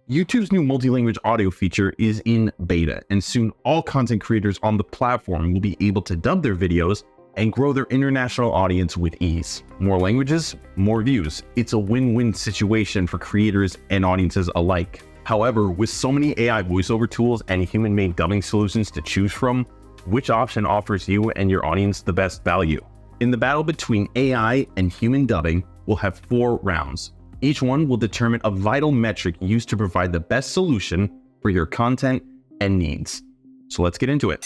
YouTube's new multi-language audio feature is in beta, and soon all content creators on the platform will be able to dub their videos and grow their international audience with ease. More languages, more views. It's a win-win situation for creators and audiences alike. However, with so many AI voiceover tools and human-made dubbing solutions to choose from, which option offers you and your audience the best value? In the battle between AI and human dubbing, we'll have 4 rounds. Each one will determine a vital metric used to provide the best solution for your content and needs. So let's get into it.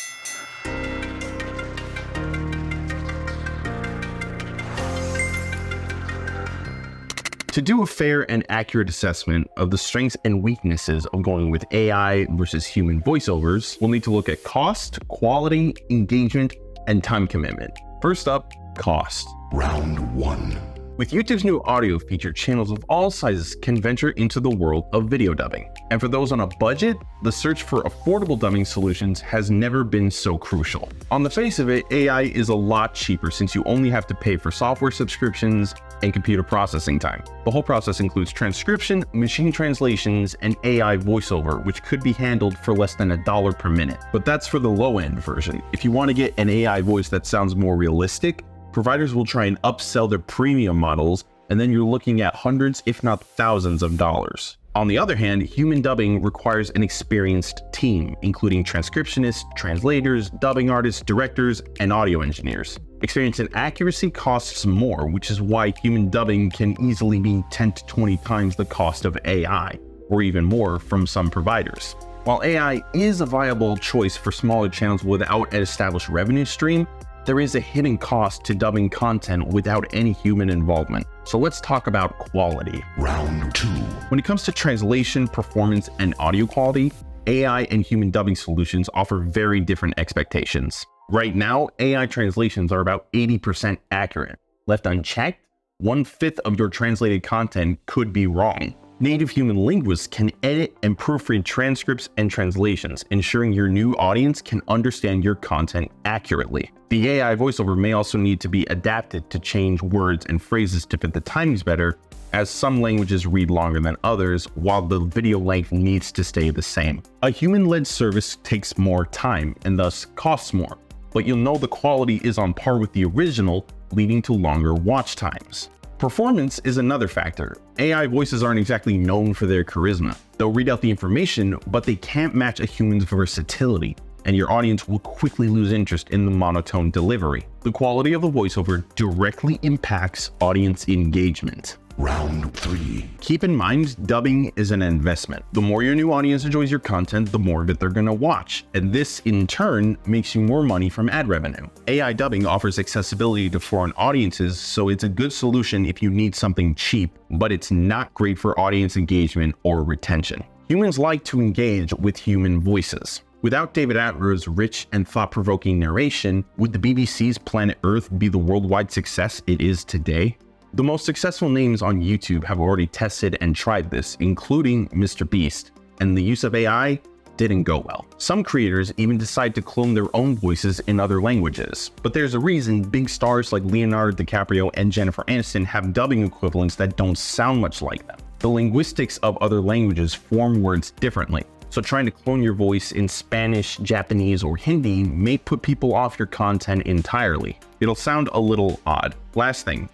To do a fair and accurate assessment of the strengths and weaknesses of going with AI versus human voiceovers, we'll need to look at cost, quality, engagement, and time commitment. First up, cost. Round 1. With YouTube's new audio feature, channels of all sizes can venture into the world of video dubbing. And for those on a budget, the search for affordable dubbing solutions has never been so crucial. On the face of it, AI is a lot cheaper since you only have to pay for software subscriptions and computer processing time. The whole process includes transcription, machine translations, and AI voiceover, which could be handled for less than $1 per minute. But that's for the low-end version. If you want to get an AI voice that sounds more realistic, providers will try and upsell their premium models, and then you're looking at hundreds, if not thousands of dollars. On the other hand, human dubbing requires an experienced team, including transcriptionists, translators, dubbing artists, directors, and audio engineers. Experience and accuracy costs more, which is why human dubbing can easily be 10 to 20 times the cost of AI, or even more from some providers. While AI is a viable choice for smaller channels without an established revenue stream, there is a hidden cost to dubbing content without any human involvement. So let's talk about quality. Round 2. When it comes to translation, performance, and audio quality, AI and human dubbing solutions offer very different expectations. Right now, AI translations are about 80% accurate. Left unchecked, 1/5 of your translated content could be wrong. Native human linguists can edit and proofread transcripts and translations, ensuring your new audience can understand your content accurately. The AI voiceover may also need to be adapted to change words and phrases to fit the timings better, as some languages read longer than others, while the video length needs to stay the same. A human-led service takes more time and thus costs more, but you'll know the quality is on par with the original, leading to longer watch times. Performance is another factor. AI voices aren't exactly known for their charisma. They'll read out the information, but they can't match a human's versatility, and your audience will quickly lose interest in the monotone delivery. The quality of the voiceover directly impacts audience engagement. Round 3. Keep in mind, dubbing is an investment. The more your new audience enjoys your content, the more of it they're gonna watch. And this, in turn, makes you more money from ad revenue. AI dubbing offers accessibility to foreign audiences, so it's a good solution if you need something cheap, but it's not great for audience engagement or retention. Humans like to engage with human voices. Without David Attenborough's rich and thought-provoking narration, would the BBC's Planet Earth be the worldwide success it is today? The most successful names on YouTube have already tested and tried this, including MrBeast, and the use of AI didn't go well. Some creators even decide to clone their own voices in other languages. But there's a reason big stars like Leonardo DiCaprio and Jennifer Aniston have dubbing equivalents that don't sound much like them. The linguistics of other languages form words differently, so trying to clone your voice in Spanish, Japanese, or Hindi may put people off your content entirely. It'll sound a little odd. Last thing,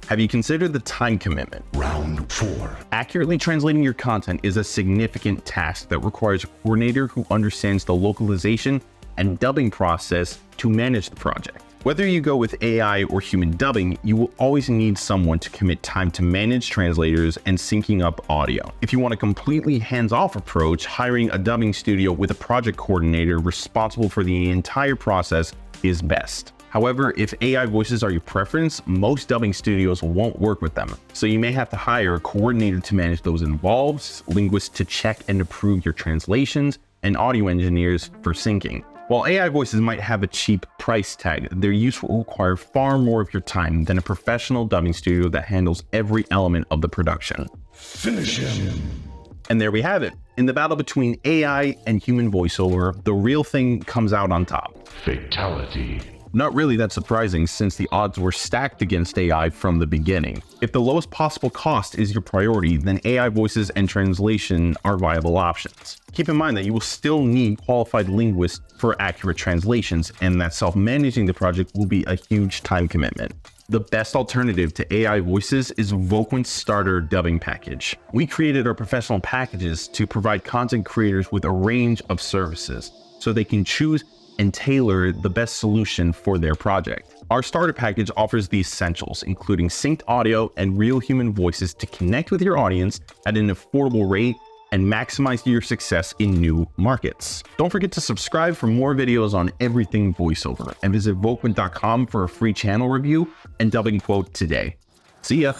have you considered the time commitment? Round 4. Accurately translating your content is a significant task that requires a coordinator who understands the localization and dubbing process to manage the project. Whether you go with AI or human dubbing, you will always need someone to commit time to manage translators and syncing up audio. If you want a completely hands-off approach, hiring a dubbing studio with a project coordinator responsible for the entire process is best. However, if AI voices are your preference, most dubbing studios won't work with them. So you may have to hire a coordinator to manage those involved, linguists to check and approve your translations, and audio engineers for syncing. While AI voices might have a cheap price tag, their use will require far more of your time than a professional dubbing studio that handles every element of the production. Finish him. And there we have it. In the battle between AI and human voiceover, the real thing comes out on top. Fatality. Not really that surprising since the odds were stacked against AI from the beginning. If the lowest possible cost is your priority, then AI voices and translation are viable options. Keep in mind that you will still need qualified linguists for accurate translations, and that self-managing the project will be a huge time commitment. The best alternative to AI voices is Voquent Starter Dubbing Package. We created our professional packages to provide content creators with a range of services, so they can choose and tailor the best solution for their project. Our starter package offers the essentials, including synced audio and real human voices to connect with your audience at an affordable rate and maximize your success in new markets. Don't forget to subscribe for more videos on everything voiceover, and visit Voquent.com for a free channel review and dubbing quote today. See ya!